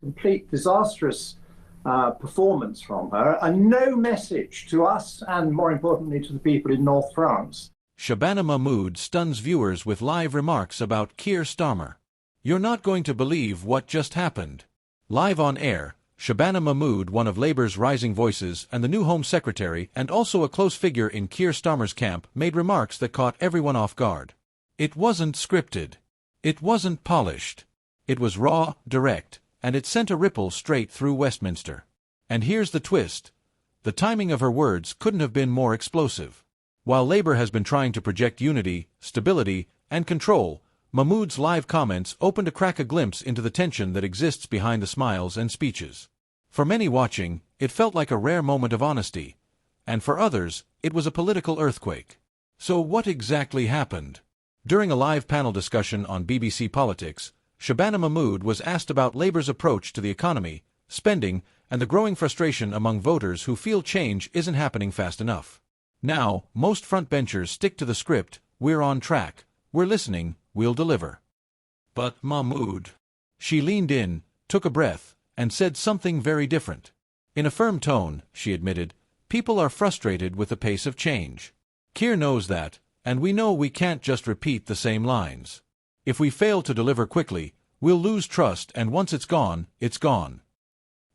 Complete disastrous performance from her, and no message to us and, more importantly, to the people in North France. Shabana Mahmood stuns viewers with live remarks about Keir Starmer. You're not going to believe what just happened. Live on air, Shabana Mahmood, one of Labour's rising voices and the new Home Secretary and also a close figure in Keir Starmer's camp, made remarks that caught everyone off guard. It wasn't scripted. It wasn't polished. It was raw, direct, and it sent a ripple straight through Westminster. And here's the twist. The timing of her words couldn't have been more explosive. While Labour has been trying to project unity, stability, and control, Mahmood's live comments opened to crack a glimpse into the tension that exists behind the smiles and speeches. For many watching, it felt like a rare moment of honesty, and for others, it was a political earthquake. So what exactly happened? During a live panel discussion on BBC Politics, Shabana Mahmood was asked about Labour's approach to the economy, spending, and the growing frustration among voters who feel change isn't happening fast enough. Now, most frontbenchers stick to the script: we're on track, we're listening, we'll deliver. But Mahmood. She leaned in, took a breath, and said something very different. In a firm tone, she admitted, people are frustrated with the pace of change. Keir knows that, and we know we can't just repeat the same lines. If we fail to deliver quickly, we'll lose trust, and once it's gone, it's gone.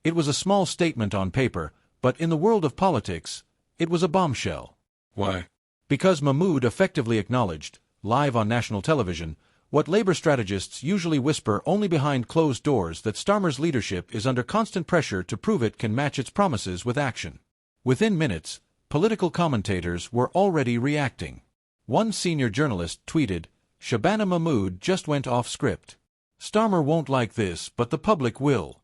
It was a small statement on paper, but in the world of politics, it was a bombshell. Why? Because Mahmood effectively acknowledged, live on national television, what Labour strategists usually whisper only behind closed doors, that Starmer's leadership is under constant pressure to prove it can match its promises with action. Within minutes, political commentators were already reacting. One senior journalist tweeted, "Shabana Mahmood just went off script. Starmer won't like this, but the public will."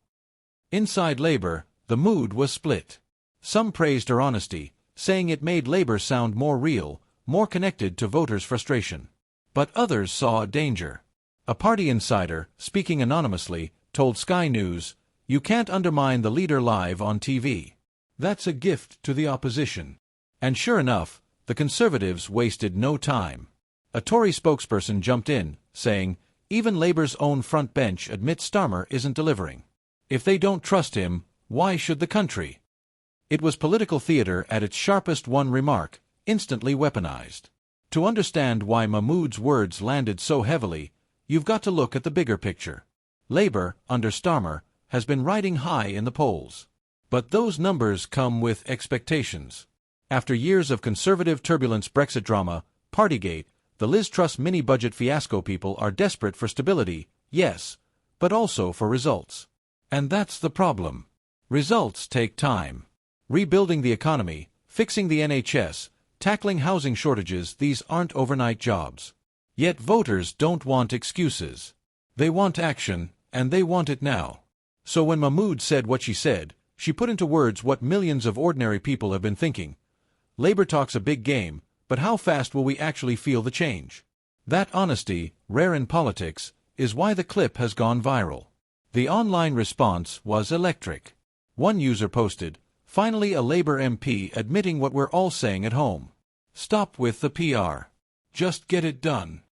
Inside Labour, the mood was split. Some praised her honesty, saying it made Labour sound more real, more connected to voters' frustration. But others saw a danger. A party insider, speaking anonymously, told Sky News, "You can't undermine the leader live on TV. That's a gift to the opposition." And sure enough, the Conservatives wasted no time. A Tory spokesperson jumped in, saying, even Labour's own front bench admits Starmer isn't delivering. If they don't trust him, why should the country? It was political theatre at its sharpest. One remark, instantly weaponized. To understand why Mahmood's words landed so heavily, you've got to look at the bigger picture. Labour, under Starmer, has been riding high in the polls. But those numbers come with expectations. After years of Conservative turbulence, Brexit drama, Partygate, the Liz Truss mini-budget fiasco, people are desperate for stability, yes, but also for results. And that's the problem. Results take time. Rebuilding the economy, fixing the NHS, tackling housing shortages, these aren't overnight jobs. Yet voters don't want excuses. They want action, and they want it now. So when Mahmood said what she said, she put into words what millions of ordinary people have been thinking. Labour talks a big game, but how fast will we actually feel the change? That honesty, rare in politics, is why the clip has gone viral. The online response was electric. One user posted, "Finally a Labour MP admitting what we're all saying at home. Stop with the PR. Just get it done."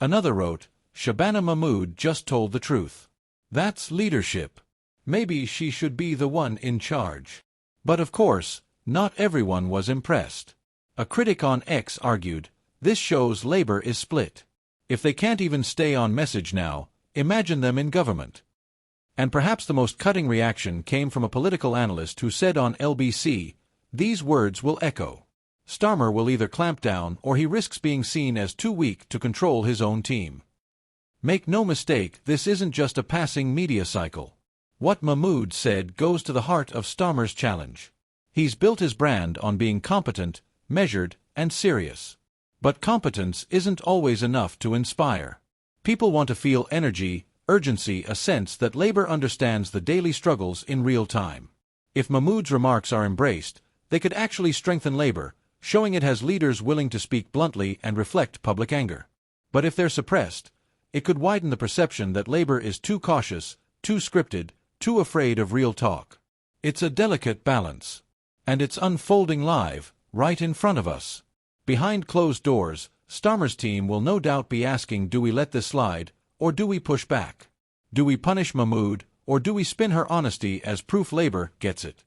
Another wrote, "Shabana Mahmood just told the truth. That's leadership. Maybe she should be the one in charge." But of course, not everyone was impressed. A critic on X argued, "This shows Labour is split. If they can't even stay on message now, imagine them in government." And perhaps the most cutting reaction came from a political analyst who said on LBC, "These words will echo. Starmer will either clamp down or he risks being seen as too weak to control his own team." Make no mistake, this isn't just a passing media cycle. What Mahmood said goes to the heart of Starmer's challenge. He's built his brand on being competent, measured, and serious. But competence isn't always enough to inspire. People want to feel energy, urgency, a sense that Labour understands the daily struggles in real time. If Mahmood's remarks are embraced, they could actually strengthen Labour, showing it has leaders willing to speak bluntly and reflect public anger. But if they're suppressed, it could widen the perception that Labour is too cautious, too scripted, too afraid of real talk. It's a delicate balance. And it's unfolding live, right in front of us. Behind closed doors, Starmer's team will no doubt be asking, do we let this slide, or do we push back? Do we punish Mahmood, or do we spin her honesty as proof Labour gets it?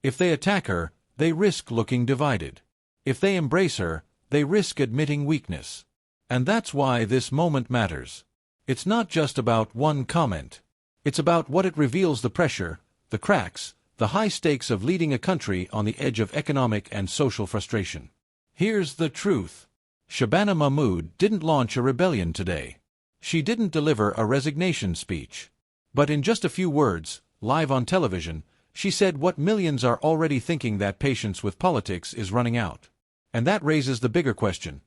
If they attack her, they risk looking divided. If they embrace her, they risk admitting weakness. And that's why this moment matters. It's not just about one comment. It's about what it reveals: the pressure, the cracks, the high stakes of leading a country on the edge of economic and social frustration. Here's the truth. Shabana Mahmood didn't launch a rebellion today. She didn't deliver a resignation speech. But in just a few words, live on television, she said what millions are already thinking: that patience with politics is running out. And that raises the bigger question.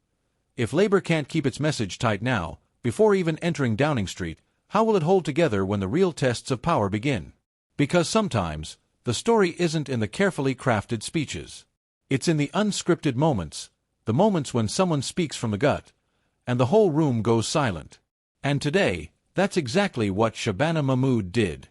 If Labour can't keep its message tight now, before even entering Downing Street, how will it hold together when the real tests of power begin? Because sometimes, the story isn't in the carefully crafted speeches. It's in the unscripted moments, the moments when someone speaks from the gut, and the whole room goes silent. And today, that's exactly what Shabana Mahmood did.